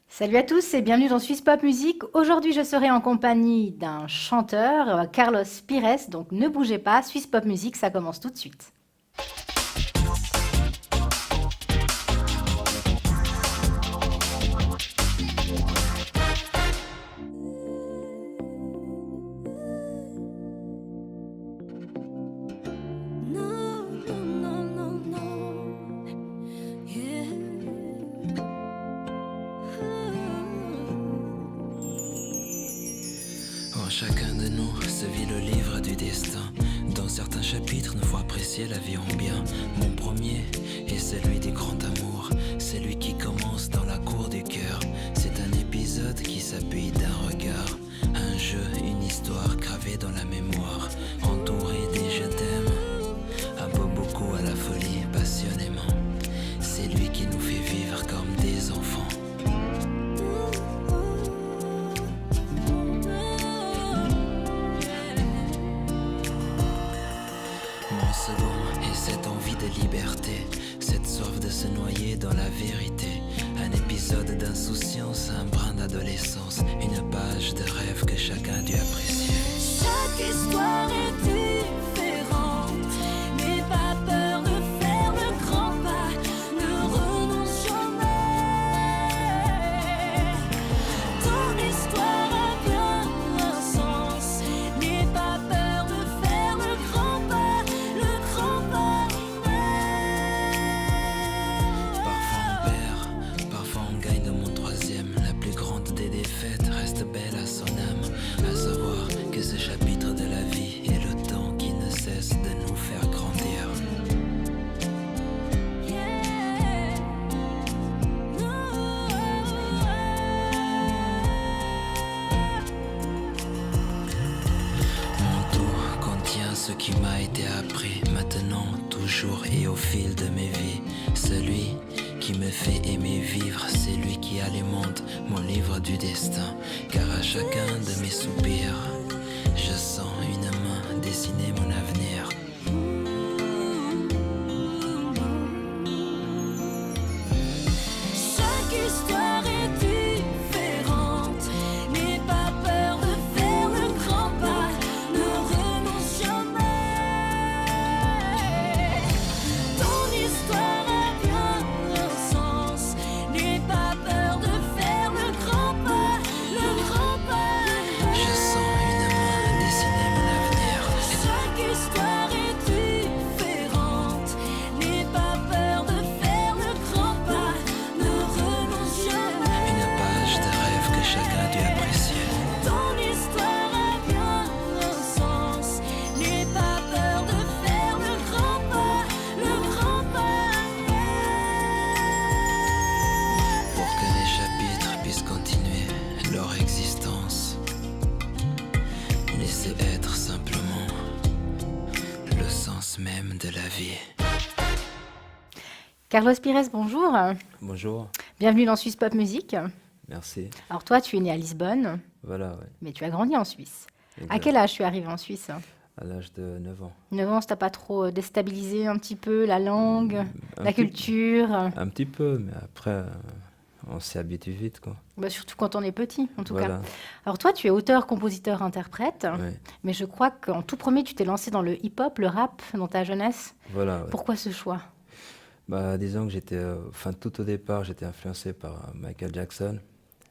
Salut à tous et bienvenue dans Swiss Pop Music. Aujourd'hui, je serai en compagnie d'un chanteur, Carlos Pires. Donc ne bougez pas, Swiss Pop Music, ça commence tout de suite. No, no, no, no, no. Yeah. En chacun de nous se vit le livre du destin. Dans certains chapitres, nous faut apprécier la vie en bien. Mon premier est celui du grand amour, celui qui commence dans la cour du cœur. C'est un épisode qui s'appuie d'un regard, un jeu, une histoire gravée dans la mémoire, entouré des je t'aime, un peu beaucoup à la folie, passionnément. C'est lui qui nous fait vivre comme des enfants. Mon second est cette envie de liberté, cette soif de se noyer dans la vérité. Un épisode d'insouciance, un brin d'adolescence, une page de rêve que chacun a dû apprécier. Chaque histoire est différente. N'aie pas peur de faire le grand pas. Ne renonce jamais. Ton histoire a bien un sens. N'aie pas peur de faire le grand pas. Le grand pas. Parfois on perd, parfois on gagne de mon troisième. La plus grande des défaites reste belle à son âme. À savoir que ce chapitre de la vie est le temps qui ne cesse de nous faire grandir. Yeah. Mon tout contient ce qui m'a été appris, maintenant, toujours et au fil de mes vies. Celui qui me fait aimer vivre, c'est lui qui alimente mon livre du destin. Car à chacun de mes soupirs, je sens une main dessiner mon avenir. Chaque histoire est différente. N'aie pas peur de faire le grand pas. Ne renonce jamais. Ton histoire a bien un sens. N'aie pas peur de faire le grand pas. Le grand pas. Je sens une main dessiner mon avenir. Chaque histoire est différente. N'aie pas peur de faire le grand pas. Ne renonce jamais. Une page de rêve que chacun a dû apprécier. Ton histoire a bien un sens. N'aie pas peur de faire le grand pas. Le grand pas. Pour que les chapitres puissent continuer leur existence, laissez être simplement le sens même de la vie. Carlos Pires, bonjour. Bonjour, Bienvenue dans Swiss Pop Music. merci. Alors toi, tu es né à Lisbonne, Voilà, ouais. mais tu as grandi en Suisse. À Exact. quel âge tu es arrivé en Suisse? À l'âge de 9 ans. 9 ans, ça t'a pas trop déstabilisé un petit peu la langue, Un la petit- culture? Un petit peu, mais après, on s'y habitue vite, quoi. Bah, surtout quand on est petit, en tout cas. Voilà, Alors toi, tu es auteur, compositeur, interprète, ouais. mais je crois qu'en tout premier, tu t'es lancé dans le hip-hop, le rap, dans ta jeunesse. Voilà, ouais. Pourquoi ce choix? Bah, disons que j'étais, tout au départ, j'étais influencé par Michael Jackson.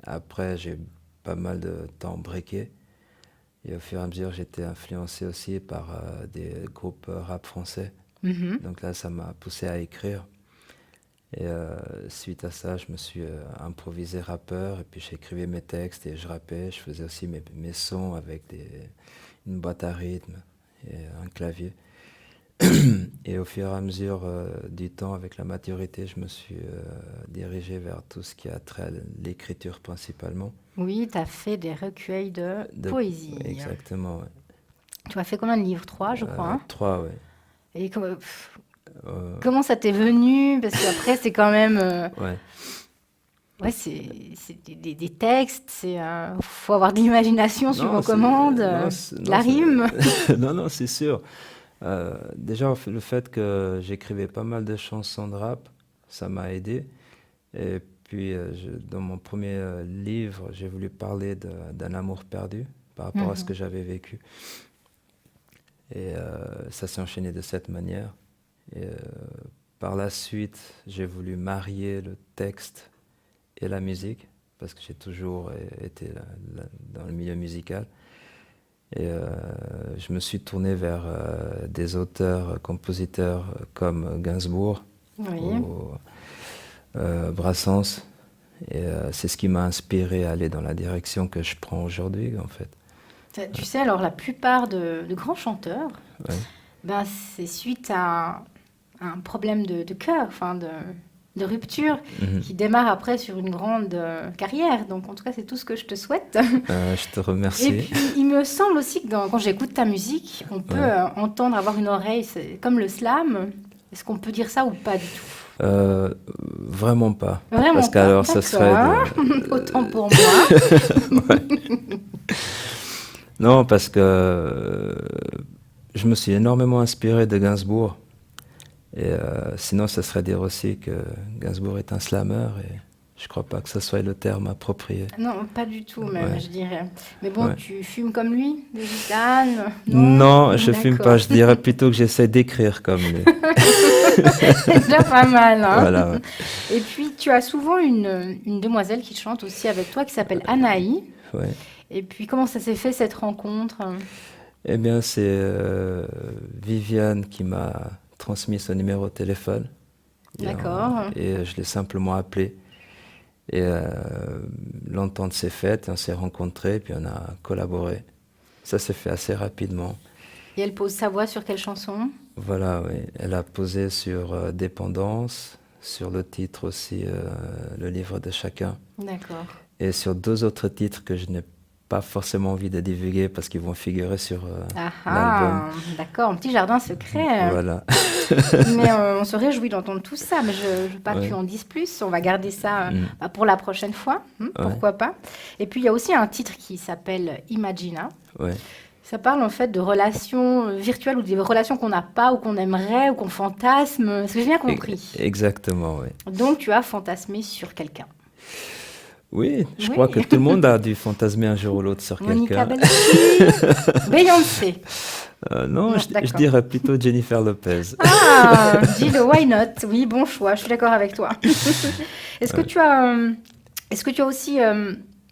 Après, j'ai pas mal de temps breaké. Et au fur et à mesure, j'étais influencé aussi par des groupes rap français. Mhm. Donc là, ça m'a poussé à écrire. Et suite à ça, je me suis improvisé rappeur. Et puis j'écrivais mes textes et je rappais. Je faisais aussi mes sons avec une boîte à rythme et un clavier. Et au fur et à mesure du temps, avec la maturité, je me suis dirigé vers tout ce qui a trait à l'écriture principalement. Oui, tu as fait des recueils de De- poésie. Exactement, ouais. Tu as fait combien de livres? 3, je crois. Hein. 3, ouais. Et Euh, comment ça t'est venu? Parce qu'après, c'est quand même... ouais. ouais, c'est des textes, faut avoir de l'imagination sur Non, vos commandes, la rime. Non, non, c'est sûr. Déjà, le fait que j'écrivais pas mal de chansons de rap, ça m'a aidé. Et puis, dans mon premier livre, j'ai voulu parler d'un amour perdu par rapport à ce que j'avais vécu. Et ça s'est enchaîné de cette manière. Et par la suite, j'ai voulu marier le texte et la musique, parce que j'ai toujours été dans le milieu musical. Et je me suis tourné vers des auteurs, compositeurs comme Gainsbourg ou Brassens. Et c'est ce qui m'a inspiré à aller dans la direction que je prends aujourd'hui, en fait. Tu sais, alors la plupart de grands chanteurs, Ouais. ben, c'est suite à un problème de cœur, enfin de rupture, qui démarre après sur une grande carrière. Donc en tout cas, c'est tout ce que je te souhaite. Je te remercie. Et puis, il me semble aussi que quand j'écoute ta musique, on peut entendre, avoir une oreille, c'est comme le slam. Est-ce qu'on peut dire ça ou pas du tout? Vraiment pas. Vraiment Parce pas, qu'alors, ça serait... Autant pour moi. Non, parce que je me suis énormément inspiré de Gainsbourg. Et sinon, ça serait dire aussi que Gainsbourg est un slammer. Et je crois pas que ce soit le terme approprié. Non, pas du tout même, Ouais. je dirais. Mais bon, Ouais. tu fumes comme lui, des gitanes? Non, je fume D'accord. pas. Je dirais plutôt que j'essaie d'écrire comme lui. C'est déjà pas mal, hein. Voilà. Ouais. Et puis, tu as souvent une demoiselle qui chante aussi avec toi, qui s'appelle Anaï. Ouais. Et puis, comment ça s'est fait, cette rencontre? Eh bien, c'est Viviane qui m'a transmis son numéro de téléphone. D'accord. Et je l'ai simplement appelé. Et l'entente s'est faite, on s'est rencontrés, puis on a collaboré. Ça s'est fait assez rapidement. Et elle pose sa voix sur quelle chanson? Voilà, oui. Elle a posé sur Dépendance, sur le titre aussi, Le livre de chacun, D'accord. et sur 2 autres titres que je n'ai pas forcément envie de divulguer parce qu'ils vont figurer sur Ah l'album. ah, d'accord, un petit jardin secret. Voilà. Mais on se réjouit d'entendre tout ça, mais je ne veux pas que Ouais. tu en dises plus. On va garder ça Mm. pour la prochaine fois, pourquoi pas. Et puis, il y a aussi un titre qui s'appelle Imagina. Ouais. Ça parle en fait de relations virtuelles ou des relations qu'on n'a pas ou qu'on aimerait ou qu'on fantasme. Est-ce que j'ai bien compris? Exactement, oui. Donc, tu as fantasmé sur quelqu'un. Oui, je Oui. crois que tout le monde a dû fantasmer un jour ou l'autre sur Monica quelqu'un. Bellucci, Beyoncé. Non, Non, je d'accord. dirais plutôt Jennifer Lopez. Ah, dis-le, why not? Oui, bon choix, je suis d'accord avec toi. Est-ce que tu as, aussi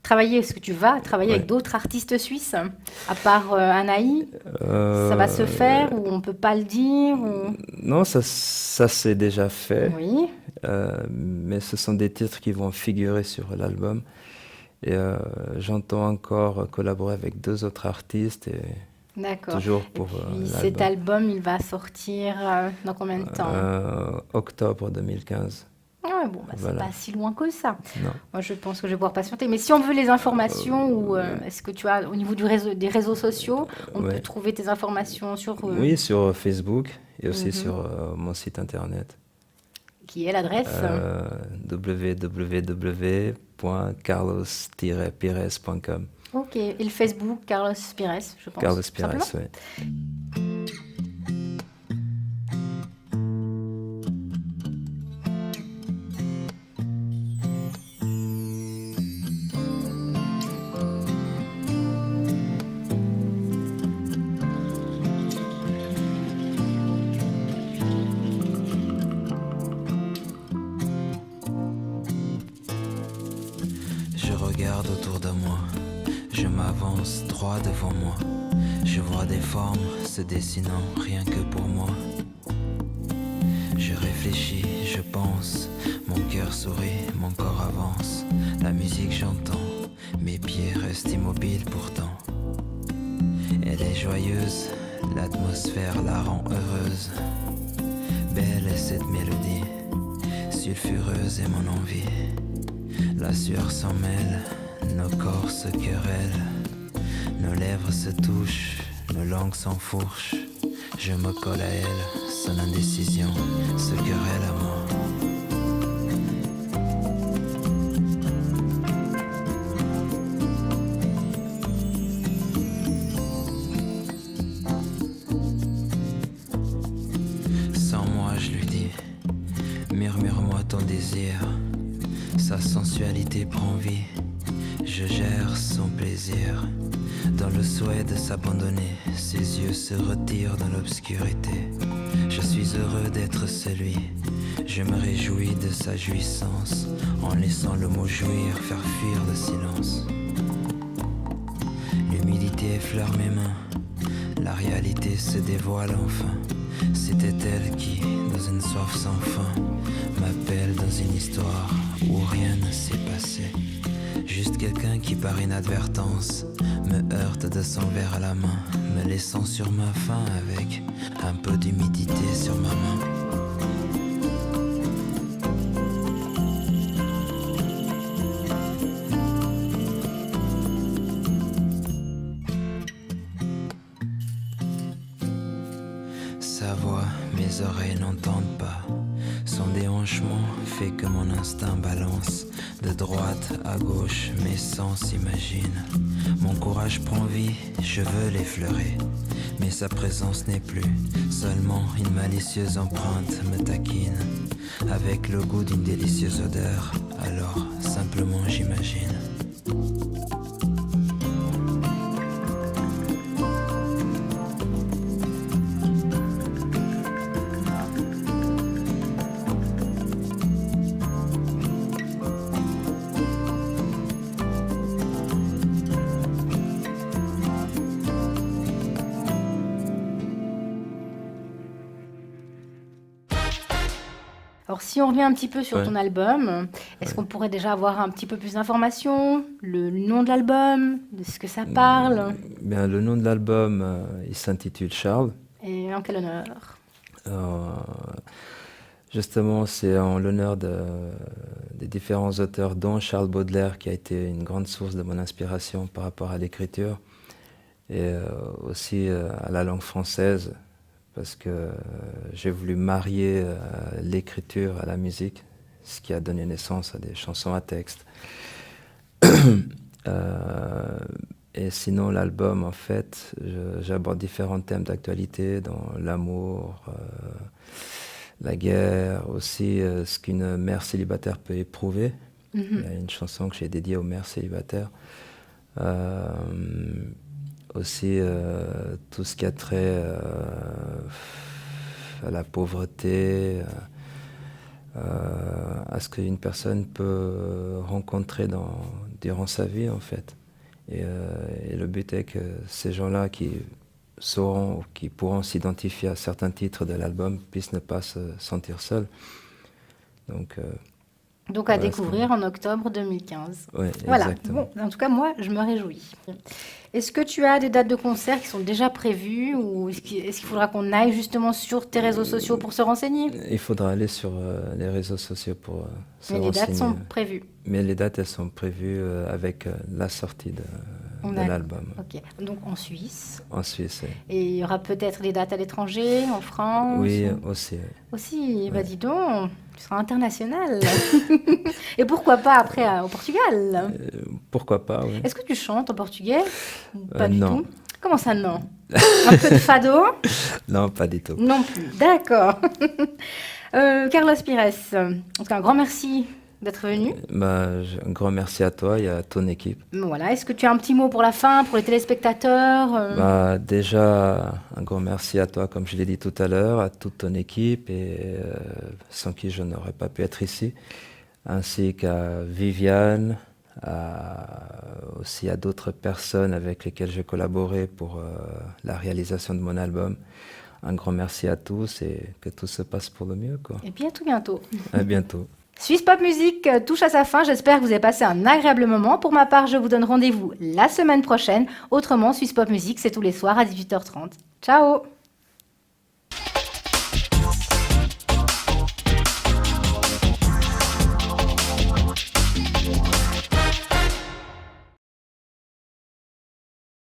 travaillé, est-ce que tu vas travailler avec d'autres artistes suisses, à part Anaï? Ça va se faire ou on peut pas le dire ou... Non, ça s'est déjà fait. Oui, Mais ce sont des titres qui vont figurer sur l'album. Et j'entends encore collaborer avec 2 autres artistes, et d'accord. toujours Et pour puis cet album, il va sortir dans combien de temps? octobre 2015. Ouais, bon, bah, Voilà. c'est pas si loin que ça. Non. Moi, je pense que je vais pouvoir patienter. Mais si on veut les informations, ou est-ce que tu as, au niveau des réseaux sociaux, on Ouais. peut trouver tes informations sur Oui, sur Facebook et aussi Mhm. sur mon site internet. qui est l'adresse? www.carlos-pires.com. Ok. Et le Facebook, Carlos Pires, je pense. Carlos tout Pires, simplement. oui. Je regarde autour de moi, je m'avance droit devant moi. Je vois des formes se dessinant rien que pour moi. Je réfléchis, je pense, mon cœur sourit, mon corps avance. La musique j'entends, mes pieds restent immobiles pourtant. Elle est joyeuse, l'atmosphère la rend heureuse. Belle est cette mélodie, sulfureuse est mon envie. La sueur s'en mêle, nos corps se querellent. Nos lèvres se touchent, nos langues s'enfourchent. Je me colle à elle, son indécision se querelle à moi. Sans moi, je lui dis, murmure-moi ton désir. Ça sensualité prend vie. Je gère son plaisir. Dans le souhait de s'abandonner, ses yeux se retirent dans l'obscurité. Je suis heureux d'être celui. Je me réjouis de sa jouissance, en laissant le mot jouir faire fuir le silence. L'humidité effleure mes mains. La réalité se dévoile enfin. C'était elle qui, dans une soif sans fin, m'appelle dans une histoire où rien ne s'est passé. Juste quelqu'un qui par inadvertance me heurte de son verre à la main, me laissant sur ma faim avec un peu d'humidité sur ma main. Sa voix, mes oreilles n'entendent pas. Son déhanchement fait que mon instinct balance de droite à gauche, mes sens s'imaginent. Mon courage prend vie, je veux l'effleurer. Mais sa présence n'est plus, seulement une malicieuse empreinte me taquine. Avec le goût d'une délicieuse odeur, alors simplement j'imagine. Alors, si on revient un petit peu sur Ouais. ton album, est-ce qu'on pourrait déjà avoir un petit peu plus d'informations, le nom de l'album, de ce que ça parle, Bien, le nom de l'album, il s'intitule Charles. et en quel honneur? Euh, Justement, c'est en l'honneur des différents auteurs, dont Charles Baudelaire, qui a été une grande source de mon inspiration par rapport à l'écriture, et aussi à la langue française, parce que j'ai voulu marier l'écriture à la musique, ce qui a donné naissance à des chansons à texte. Et sinon, l'album, en fait, j'aborde différents thèmes d'actualité, dans l'amour, la guerre, aussi ce qu'une mère célibataire peut éprouver. Il y a une chanson que j'ai dédiée aux mères célibataires. Aussi tout ce qui a trait à la pauvreté, à ce qu'une personne peut rencontrer durant sa vie, en fait. Et le but est que ces gens-là qui sauront ou qui pourront s'identifier à certains titres de l'album puissent ne pas se sentir seuls. Donc à voilà, découvrir en octobre 2015. ouais, Voilà, exactement. bon, en tout cas, moi, je me réjouis. Est-ce que tu as des dates de concert qui sont déjà prévues ou est-ce qu'il faudra qu'on aille justement sur tes réseaux sociaux pour se renseigner? Il faudra aller sur les réseaux sociaux pour se Mais les dates renseigner. sont prévues. Mais les dates, elles sont prévues avec la sortie de l'album Ok, donc en Suisse. en Suisse. Et il y aura peut-être des dates à l'étranger, en France. Oui, aussi. Aussi, bah dis donc, tu seras international. Et pourquoi pas après au Portugal? Pourquoi pas, oui. Est-ce que tu chantes en portugais? Pas du non. tout. Comment ça, non? Un peu de fado? Non, pas du tout. Non plus. D'accord. Carlos Pires, en tout cas, un grand merci d'être venu. Un grand merci à toi et à ton équipe. Voilà. Est-ce que tu as un petit mot pour la fin, pour les téléspectateurs? Déjà, un grand merci à toi, comme je l'ai dit tout à l'heure, à toute ton équipe, et sans qui je n'aurais pas pu être ici, ainsi qu'à Viviane, aussi à d'autres personnes avec lesquelles j'ai collaboré pour la réalisation de mon album. Un grand merci à tous et que tout se passe pour le mieux, quoi. Et puis à tout bientôt. À bientôt. Suisse Pop Music touche à sa fin. J'espère que vous avez passé un agréable moment. Pour ma part, je vous donne rendez-vous la semaine prochaine. Autrement, Suisse Pop Music, c'est tous les soirs à 18h30. Ciao!